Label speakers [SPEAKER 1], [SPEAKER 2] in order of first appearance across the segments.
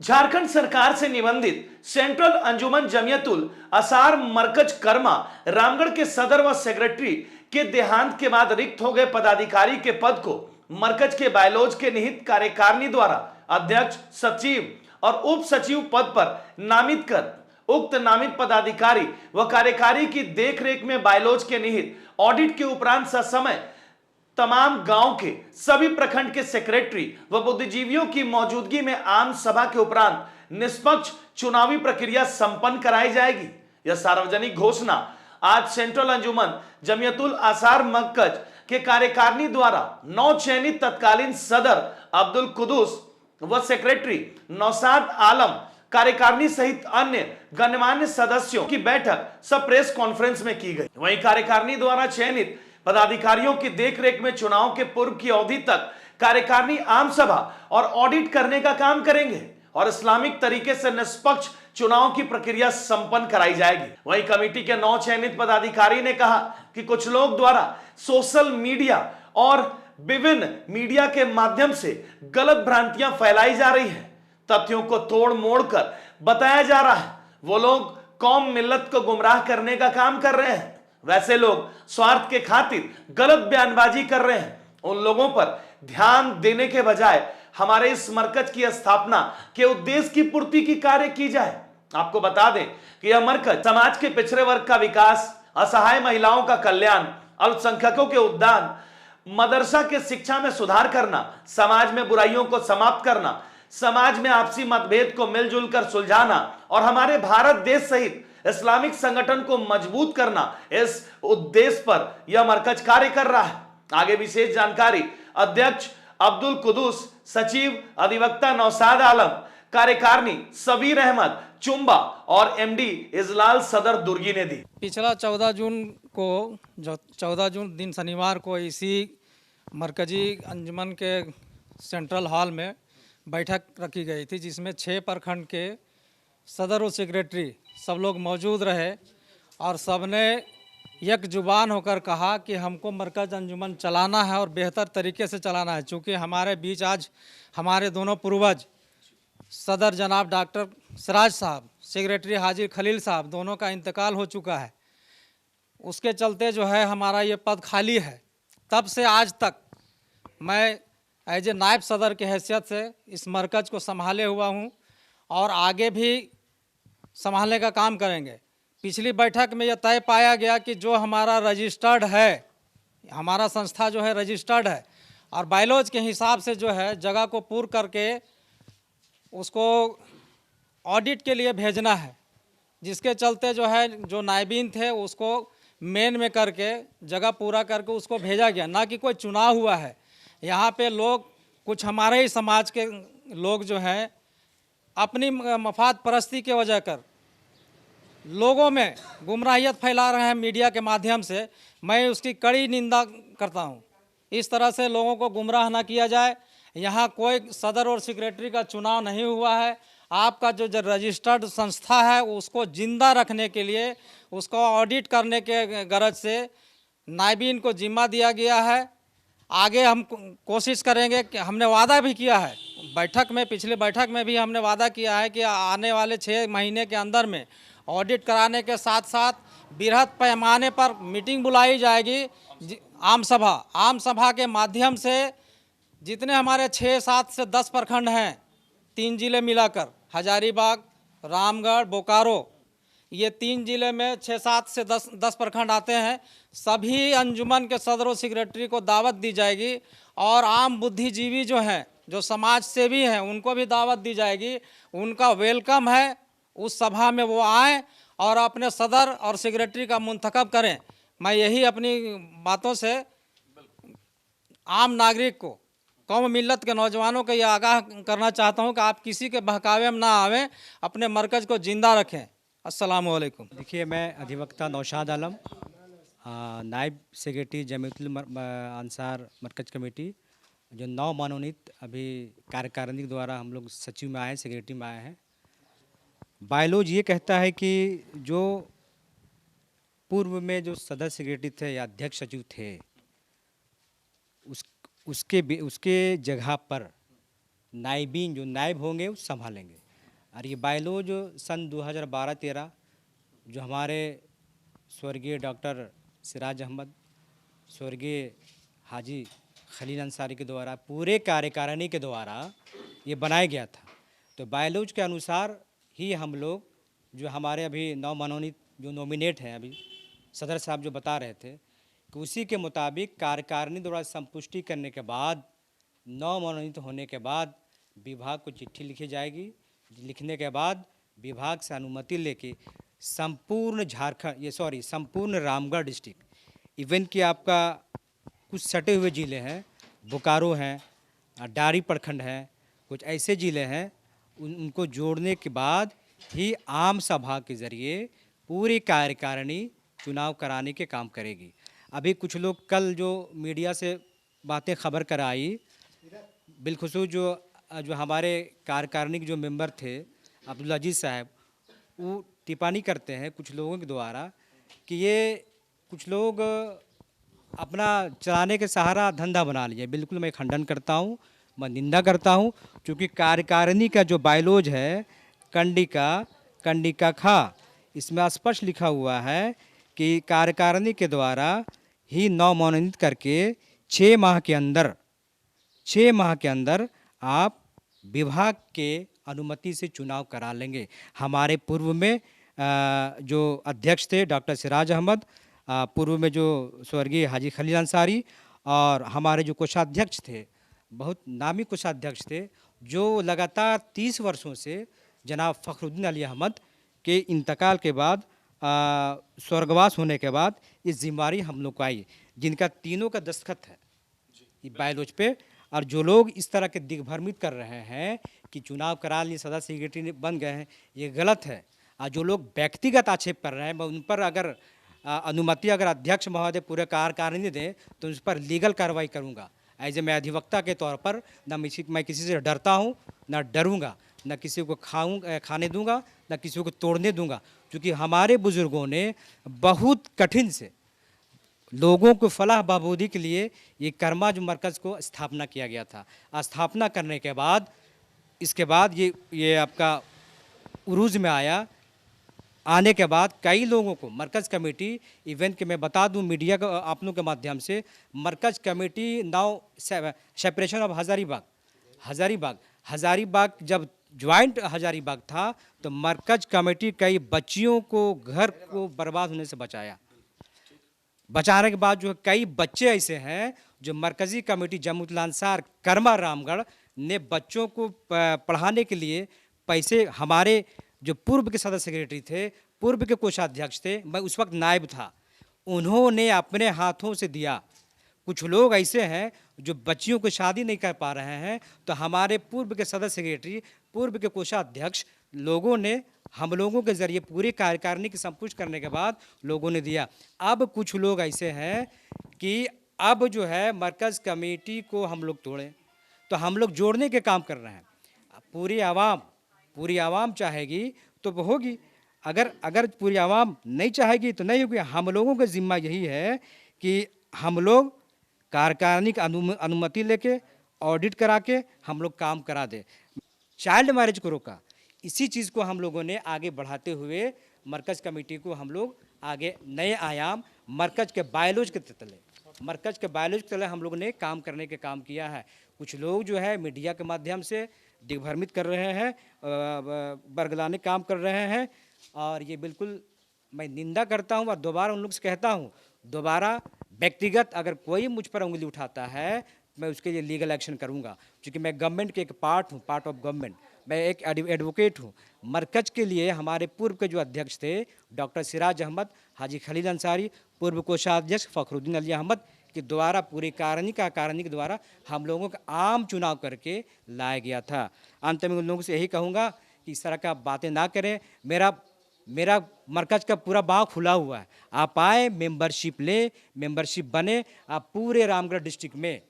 [SPEAKER 1] झारखंड सरकार से निबंधित सेंट्रल अंजुमन जमियतुल असार मरकज कर्मा रामगढ़ के सदर व सेक्रेटरी के देहांत के बाद रिक्त हो गए पदाधिकारी के पद को मरकज के बायलॉज के निहित कार्यकारिणी द्वारा अध्यक्ष, सचिव और उप सचिव पद पर नामित कर उक्त नामित पदाधिकारी व कार्यकारी की देखरेख में बायलॉज के निहित ऑडिट के उपरांत ससमय तमाम गांव के सभी प्रखंड के सेक्रेटरी व बुद्धिजीवियों की मौजूदगी में आम सभा के उपरांत निष्पक्ष चुनावी प्रक्रिया संपन्न कराई जाएगी। यह सार्वजनिक घोषणा आज सेंट्रल अंजुमन जमियतुल आसार मरकज के कार्यकारिणी द्वारा नौ चयनित तत्कालीन सदर अब्दुल कुदूस व सेक्रेटरी नौशाद आलम कार्यकारिणी सहित अन्य गणमान्य सदस्यों की बैठक सब प्रेस कॉन्फ्रेंस में की गई। वहीं कार्यकारिणी द्वारा चयनित पदाधिकारियों की देखरेख में चुनाव के पूर्व की अवधि तक कार्यकारिणी आम सभा और ऑडिट करने का काम करेंगे और इस्लामिक तरीके से निष्पक्ष चुनाव की प्रक्रिया संपन्न कराई जाएगी। वहीं कमेटी के 9 चयनित पदाधिकारी ने कहा कि कुछ लोग द्वारा सोशल मीडिया और विभिन्न मीडिया के माध्यम से गलत भ्रांतियां फैलाई जा रही है, तथ्यों को तोड़ मोड़ कर बताया जा रहा है। वो लोग कौम मिल्लत को गुमराह करने का काम कर रहे हैं। वैसे लोग स्वार्थ के खातिर गलत बयानबाजी कर रहे हैं। उन लोगों पर ध्यान देने के बजाय हमारे इस मरकज की स्थापना के उद्देश्य की पूर्ति की कार्य की जाए। आपको बता दें कि यह मरकज समाज के पिछड़े वर्ग का विकास, असहाय महिलाओं का कल्याण, अल्पसंख्यकों के उद्धार, मदरसा के शिक्षा में सुधार करना, समाज में बुराइयों को समाप्त करना, समाज में आपसी मतभेद को मिलजुल कर सुलझाना और हमारे भारत देश सहित इस्लामिक संगठन को मजबूत करना, इस उद्देश्य पर यह मरकज कार्य कर रहा है। आगे विशेष जानकारी अध्यक्ष अब्दुल कुदूस, सचिव अधिवक्ता नौशाद आलम, कार्यकारिणी सबीर अहमद चुम्बा और एमडी इजलाल सदर दुर्गी ने दी।
[SPEAKER 2] पिछला 14 जून को, जो 14 जून दिन शनिवार को इसी मरकजी अंजुमन के सेंट्रल हॉल में बैठक रखी गई थी, जिसमें 6 प्रखंड के सदर और सेक्रेटरी सब लोग मौजूद रहे और सबने एक जुबान होकर कहा कि हमको मरकज अंजुमन चलाना है और बेहतर तरीके से चलाना है। चूँकि हमारे बीच आज हमारे दोनों पूर्वज सदर जनाब डॉक्टर सिराज साहब, सेक्रेटरी हाजी खलील साहब, दोनों का इंतकाल हो चुका है। उसके चलते जो है हमारा ये पद खाली है। तब से आज तक मैं एज ए नायब सदर की हैसियत से इस मरकज को संभाले हुआ हूँ और आगे भी संभालने का काम करेंगे। पिछली बैठक में यह तय पाया गया कि जो हमारा रजिस्टर्ड है, हमारा संस्था जो है रजिस्टर्ड है और बायलॉज के हिसाब से जो है जगह को पूर्ण करके उसको ऑडिट के लिए भेजना है, जिसके चलते जो है जो नायबीन थे उसको मेन में करके जगह पूरा करके उसको भेजा गया। ना कि कोई चुनाव हुआ है। यहाँ पे लोग, कुछ हमारे ही समाज के लोग जो हैं अपनी मफाद परस्ती के वजह कर लोगों में गुमराहियत फैला रहे हैं मीडिया के माध्यम से। मैं उसकी कड़ी निंदा करता हूं। इस तरह से लोगों को गुमराह ना किया जाए। यहाँ कोई सदर और सेक्रेटरी का चुनाव नहीं हुआ है। आपका जो रजिस्टर्ड संस्था है उसको जिंदा रखने के लिए, उसको ऑडिट करने के गरज से नायबीन को जिम्मा दिया गया है। आगे हम कोशिश करेंगे कि हमने वादा भी किया है बैठक में, पिछले बैठक में भी हमने वादा किया है कि आने वाले 6 महीने के अंदर में ऑडिट कराने के साथ साथ बृहद पैमाने पर मीटिंग बुलाई जाएगी। आम सभा के माध्यम से जितने हमारे 6, 7 से 10 प्रखंड हैं, 3 जिले मिलाकर हजारीबाग, रामगढ़, बोकारो, ये 3 जिले में 6, 7 से 10 प्रखंड आते हैं। सभी अंजुमन के सदरों सेक्रेटरी को दावत दी जाएगी और आम बुद्धिजीवी जो हैं, जो समाज सेवी हैं, उनको भी दावत दी जाएगी। उनका वेलकम है, उस सभा में वो आएँ और अपने सदर और सेक्रेटरी का मुंतखब करें। मैं यही अपनी बातों से आम नागरिक को, कौम मिल्लत के नौजवानों को यह आगाह करना चाहता हूं कि आप किसी के बहकावे में ना आवें, अपने मरकज को जिंदा रखें। अस्सलाम वालेकुम।
[SPEAKER 3] देखिए, मैं अधिवक्ता नौशाद आलम, नायब सेक्रेटरी जमियतुल अंसार मरकज कमेटी, जो 9 मनोनीत अभी कार्यकारिणी द्वारा हम लोग सचिव में आए हैं, सेक्रेटरी में आए हैं। बायलॉज ये कहता है कि जो पूर्व में जो सदर सेक्रेटरी थे या अध्यक्ष सचिव थे, उसके जगह पर नायबीन, जो नायब होंगे, वो संभालेंगे। और ये बायलॉ जो सन 2012-13 जो हमारे स्वर्गीय डॉक्टर सिराज अहमद, स्वर्गीय हाजी खलील अंसारी के द्वारा पूरे कार्यकारिणी के द्वारा ये बनाया गया था। तो बायलॉज के अनुसार ही हम लोग जो हमारे अभी नवमनोनीत जो नॉमिनेट हैं, अभी सदर साहब जो बता रहे थे कि उसी के मुताबिक कार्यकारिणी द्वारा संपुष्टि करने के बाद, नवमनोनीत होने के बाद विभाग को चिट्ठी लिखी जाएगी। लिखने के बाद विभाग से अनुमति लेके संपूर्ण संपूर्ण रामगढ़ डिस्ट्रिक्ट, इवन कि आपका कुछ सटे हुए ज़िले हैं, बोकारो हैं, डारी प्रखंड हैं, कुछ ऐसे ज़िले हैं, उनको जोड़ने के बाद ही आम सभा के ज़रिए पूरी कार्यकारिणी चुनाव कराने के काम करेगी। अभी कुछ लोग कल जो मीडिया से बातें खबर कराई, बिलखुसूस जो हमारे कार्यकारिणी के जो मेंबर थे अब्दुल अजीज़ साहब, वो टिप्पणी करते हैं कुछ लोगों के द्वारा कि ये कुछ लोग अपना चलाने के सहारा धंधा बना लिए। बिल्कुल मैं खंडन करता हूँ, मैं निंदा करता हूँ, क्योंकि कार्यकारिणी का जो बायलॉज है कंडिका खा, इसमें स्पष्ट लिखा हुआ है कि कार्यकारिणी के द्वारा ही नवमनोनीत करके 6 माह के अंदर आप विभाग के अनुमति से चुनाव करा लेंगे। हमारे पूर्व में जो अध्यक्ष थे डॉक्टर सिराज अहमद, पूर्व में जो स्वर्गीय हाजी खलील अंसारी, और हमारे जो कोषाध्यक्ष थे, बहुत नामी कोषाध्यक्ष थे, जो लगातार 30 वर्षों से जनाब फ़खरुद्दीन अली अहमद के इंतकाल के बाद, स्वर्गवास होने के बाद ये जिम्मेदारी हम लोग को आई, जिनका तीनों का दस्तखत है ये बायलॉज पे। और जो लोग इस तरह के दिग्भ्रमित कर रहे हैं कि चुनाव करा लिए सदस्य सेक्रेटरी बन गए हैं, ये गलत है। और जो लोग व्यक्तिगत आक्षेप कर रहे हैं, मैं उन पर अगर अनुमति अगर अध्यक्ष महोदय पूरे कार्यकारिणी दें तो उस पर लीगल कार्रवाई करूंगा। एज ए मैं अधिवक्ता के तौर पर मैं किसी से डरता हूं, ना डरूंगा, ना किसी को खाने दूंगा, ना किसी को तोड़ने दूंगा, क्योंकि हमारे बुजुर्गों ने बहुत कठिन से लोगों को फलाह बहबूदी के लिए ये कर्मा जो मरकज़ को स्थापना किया गया था। स्थापना करने के बाद इसके बाद ये आपका उरूज में आया। आने के बाद कई लोगों को मरकज़ कमेटी, इवन कि मैं बता दूं मीडिया को आप लोगों के माध्यम से, मरकज़ committee now separation of Hazaribagh जब ज्वाइंट हज़ारीबाग था तो मरकज़ कमेटी कई बच्चियों को घर को बर्बाद होने से बचाने के बाद जो कई बच्चे ऐसे हैं जो मरकज़ी कमेटी जमात अंसार कर्मा रामगढ़ ने बच्चों को पढ़ाने के लिए पैसे, हमारे जो पूर्व के सदस्य सेक्रेटरी थे, पूर्व के कोषाध्यक्ष थे, मैं उस वक्त नायब था, उन्होंने अपने हाथों से दिया। कुछ लोग ऐसे हैं जो बच्चियों को शादी नहीं कर पा रहे हैं, तो हमारे पूर्व के सदस्य सेक्रेटरी, पूर्व के कोषाध्यक्ष लोगों ने हम लोगों के ज़रिए पूरी कार्यकारिणी की संपुष्ट करने के बाद लोगों ने दिया। अब कुछ लोग ऐसे हैं कि अब जो है मरकज़ कमेटी को हम लोग तोड़ें, तो हम लोग जोड़ने के काम कर रहे हैं। पूरी आवाम चाहेगी तो वो होगी, अगर पूरी आवाम नहीं चाहेगी तो नहीं होगी। हम लोगों का जिम्मा यही है कि हम लोग कार्यकारिणी की अनुमति लेके ऑडिट करा के हम लोग काम करा दे। चाइल्ड मैरिज को रोका, इसी चीज़ को हम लोगों ने आगे बढ़ाते हुए मरकज़ कमेटी को हम लोग आगे नए आयाम मरकज़ के बायलॉज के तले हम लोगों ने काम करने के काम किया है। कुछ लोग जो है मीडिया के माध्यम से दिग्भ्रमित कर रहे हैं, बरगलाने काम कर रहे हैं, और ये बिल्कुल मैं निंदा करता हूँ। और दोबारा उन लोग से कहता हूँ, दोबारा व्यक्तिगत अगर कोई मुझ पर उंगली उठाता है मैं उसके लिए लीगल एक्शन करूँगा, क्योंकि मैं गवर्नमेंट के एक पार्ट ऑफ गवर्नमेंट, मैं एक एडवोकेट हूँ। मरकज़ के लिए हमारे पूर्व के जो अध्यक्ष थे डॉक्टर सिराज अहमद, हाजी खलील अंसारी, पूर्व कोषाध्यक्ष फ़खरुद्दीन अली अहमद के द्वारा पूरी कार्यकारिणी के द्वारा हम लोगों का आम चुनाव करके लाया गया था। अंत में उन लोगों से यही कहूँगा कि इस तरह का बातें ना करें। मेरा मरकज़ का पूरा बाँव खुला हुआ है, आप आए, मेंबरशिप लें, मेंबरशिप बने। आप पूरे रामगढ़ डिस्ट्रिक्ट में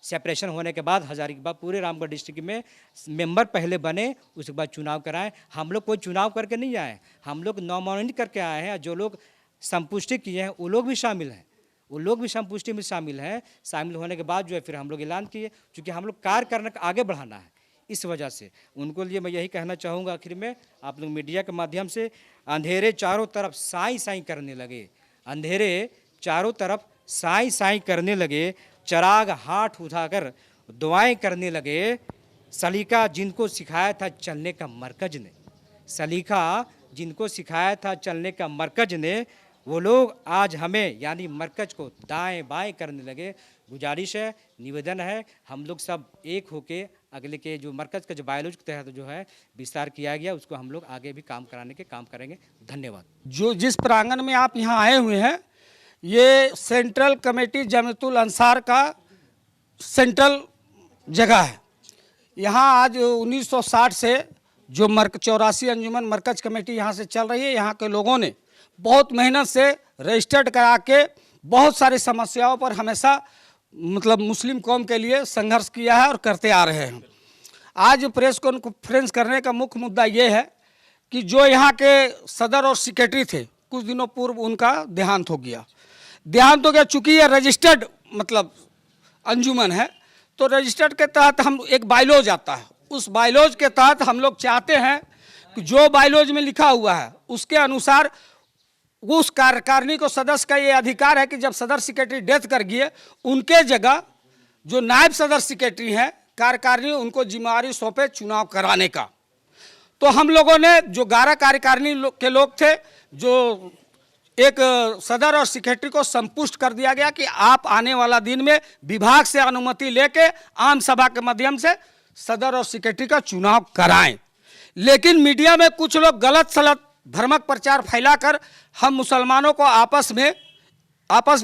[SPEAKER 3] सेपरेशन होने के बाद हज़ारीबाग पूरे रामगढ़ डिस्ट्रिक्ट में मेंबर पहले बने, उसके बाद चुनाव कराएं। हम लोग कोई चुनाव करके नहीं आए, हम लोग नॉमिनेट करके आए हैं। जो लोग संपुष्टि किए हैं वो लोग भी शामिल हैं, वो लोग भी संपुष्टि में शामिल हैं। शामिल होने के बाद जो है फिर हम लोग ऐलान किए, क्योंकि हम लोग कार्य करने आगे बढ़ाना है। इस वजह से। उनको लिए मैं यही कहना चाहूँगा आखिर में, आप लोग मीडिया के माध्यम से, अंधेरे चारों तरफ साई साई करने लगे, अंधेरे चारों तरफ साई साई करने लगे, चराग हाथ उठाकर दुआएं करने लगे। सलीका जिनको सिखाया था चलने का मरकज ने, सलीका जिनको सिखाया था चलने का मरकज ने, वो लोग आज हमें यानी मरकज को दाएं बाएं करने लगे। गुजारिश है, निवेदन है, हम लोग सब एक होके अगले के जो मरकज का जो बायोलॉजी के तहत जो है विस्तार किया गया उसको हम लोग आगे भी काम कराने के काम करेंगे। धन्यवाद।
[SPEAKER 4] जो जिस प्रांगण में आप यहाँ आए हुए हैं, ये सेंट्रल कमेटी जमीयतुल अंसार का सेंट्रल जगह है। यहाँ आज 1960 से जो 84 अंजुमन मरकज कमेटी यहाँ से चल रही है, यहाँ के लोगों ने बहुत मेहनत से रजिस्टर्ड करा के बहुत सारी समस्याओं पर हमेशा मतलब मुस्लिम कौम के लिए संघर्ष किया है और करते आ रहे हैं। आज प्रेस कॉन्फ्रेंस करने का मुख्य मुद्दा ये है कि जो यहाँ के सदर और सेक्रेटरी थे, कुछ दिनों पूर्व उनका देहांत हो गया। चूँकि ये रजिस्टर्ड मतलब अंजुमन है, तो रजिस्टर्ड के तहत हम एक बायलॉज आता है, उस बायलॉज के तहत हम लोग चाहते हैं कि जो बायलॉज में लिखा हुआ है उसके अनुसार उस कार्यकारिणी को सदस्य का ये अधिकार है कि जब सदर सेक्रेटरी डेथ कर गए, उनके जगह जो नायब सदर सेक्रेटरी हैं कार्यकारिणी उनको जिम्मेवारी सौंपे चुनाव कराने का। तो हम लोगों ने जो 11 कार्यकारिणी के लोग थे, जो एक सदर और सेक्रेटरी को संपुष्ट कर दिया गया कि आप आने वाला दिन में विभाग से अनुमति लेके आम सभा के माध्यम से सदर और सेक्रेटरी का चुनाव कराएं। लेकिन मीडिया में कुछ लोग गलत सलत भ्रामक प्रचार फैलाकर हम मुसलमानों को आपस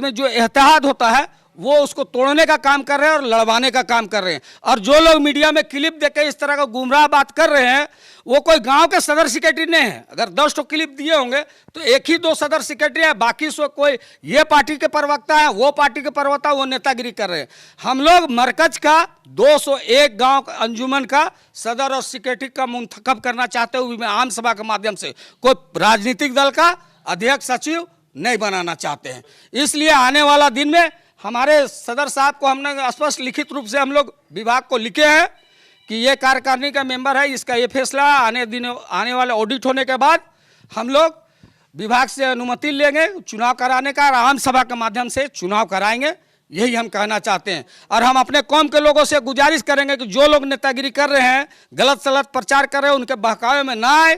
[SPEAKER 4] में जो इत्तेहाद होता है वो उसको तोड़ने का काम कर रहे हैं और लड़वाने का काम कर रहे हैं। और जो लोग मीडिया में क्लिप देके इस तरह का गुमराह बात कर रहे हैं, वो कोई गांव के सदर सेक्रेटरी नहीं है। अगर 10 तो क्लिप दिए होंगे तो 1 ही 2 सदर सेक्रेटरी है, बाकी सो कोई ये पार्टी के प्रवक्ता है, वो पार्टी के प्रवक्ता, वो नेतागिरी कर रहे हैं। हम लोग मरकज का 201 गांव अंजुमन का सदर और सेक्रेटरी का मुंतखब करना चाहते हुए आम सभा के माध्यम से कोई राजनीतिक दल का अध्यक्ष सचिव नहीं बनाना चाहते हैं। इसलिए आने वाला दिन में हमारे सदर साहब को हमने स्पष्ट लिखित रूप से हम लोग विभाग को लिखे हैं कि ये कार्यकारिणी का मेंबर है, इसका ये फैसला आने वाले ऑडिट होने के बाद हम लोग विभाग से अनुमति लेंगे चुनाव कराने का और आम सभा के माध्यम से चुनाव कराएंगे। यही हम कहना चाहते हैं। और हम अपने कौम के लोगों से गुजारिश करेंगे कि जो लोग नेतागिरी कर रहे हैं, गलत सलत प्रचार कर रहे हैं, उनके बहकावे में ना आए।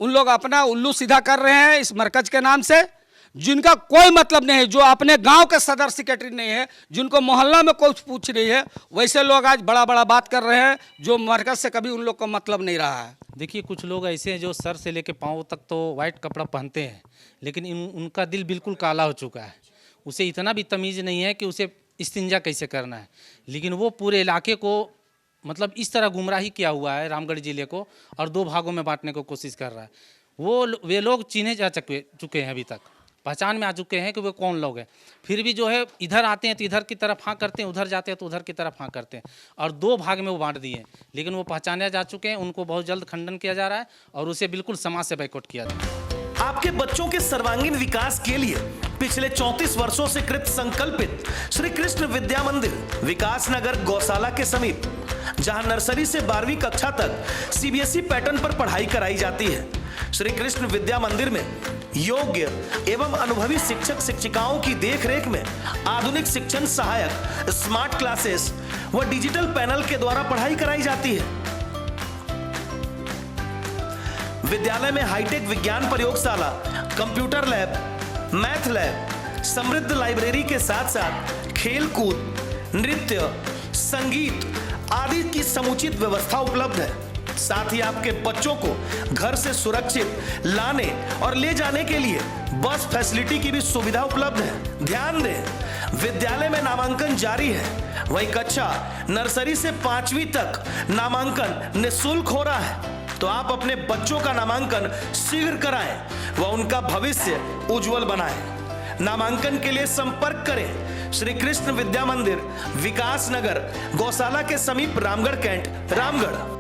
[SPEAKER 4] उन लोग अपना उल्लू सीधा कर रहे हैं इस मरकज के नाम से, जिनका कोई मतलब नहीं है, जो अपने गांव के सदर सेक्रेटरी नहीं है, जिनको मोहल्ला में कुछ पूछ रही है, वैसे लोग आज बड़ा बड़ा बात कर रहे हैं जो मरकज से कभी उन लोग को मतलब नहीं रहा है।
[SPEAKER 5] देखिए, कुछ लोग ऐसे हैं जो सर से लेके पाँव तक तो वाइट कपड़ा पहनते हैं, लेकिन उनका दिल बिल्कुल काला हो चुका है। उसे इतना भी तमीज़ नहीं है कि उसे इस्तिंजा कैसे करना है। लेकिन वो पूरे इलाके को मतलब इस तरह गुमराही किया हुआ है, रामगढ़ जिले को, और 2 भागों में बांटने को कोशिश कर रहा है। वे लोग चिन्हे जा चुके हैं, अभी तक पहचान में आ चुके हैं कि वे कौन लोग हैं। फिर भी जो है इधर आते हैं तो इधर की तरफ हाँ करते हैं, उधर जाते हैं तो उधर की तरफ हाँ करते हैं, और 2 भाग में वो बांट दिए हैं। लेकिन वो पहचाने जा चुके हैं, उनको बहुत जल्द खंडन किया जा रहा है और उसे बिल्कुल समाज से बैकआउट किया जा रहा है।
[SPEAKER 1] आपके बच्चों के सर्वांगीण विकास के लिए पिछले 34 वर्षों से कृत संकल्पित श्री कृष्ण विद्या मंदिर विकास नगर गौशाला के समीप, जहां नर्सरी से 12वीं कक्षा तक सीबीएसई पैटर्न पर पढ़ाई कराई जाती है। श्री कृष्ण विद्या मंदिर में योग्य एवं अनुभवी शिक्षक शिक्षिकाओं की देखरेख में आधुनिक शिक्षण सहायक, स्मार्ट क्लासेस व डिजिटल पैनल के द्वारा पढ़ाई कराई जाती है। विद्यालय में हाईटेक विज्ञान प्रयोगशाला, कंप्यूटर लैब, मैथ लैब, समृद्ध लाइब्रेरी के साथ साथ खेल कूद, नृत्य, संगीत आदि की समुचित व्यवस्था उपलब्ध है। साथ ही आपके बच्चों को घर से सुरक्षित लाने और ले जाने के लिए बस फैसिलिटी की भी सुविधा उपलब्ध है। ध्यान दें, विद्यालय में नामांकन जारी है। वही कक्षा नर्सरी से 5वीं तक नामांकन निःशुल्क हो रहा है। तो आप अपने बच्चों का नामांकन शीघ्र कराएं व उनका भविष्य उज्जवल बनाएं। नामांकन के लिए संपर्क करें श्री कृष्ण विद्या मंदिर विकास नगर गौशाला के समीप, रामगढ़ कैंट, रामगढ़।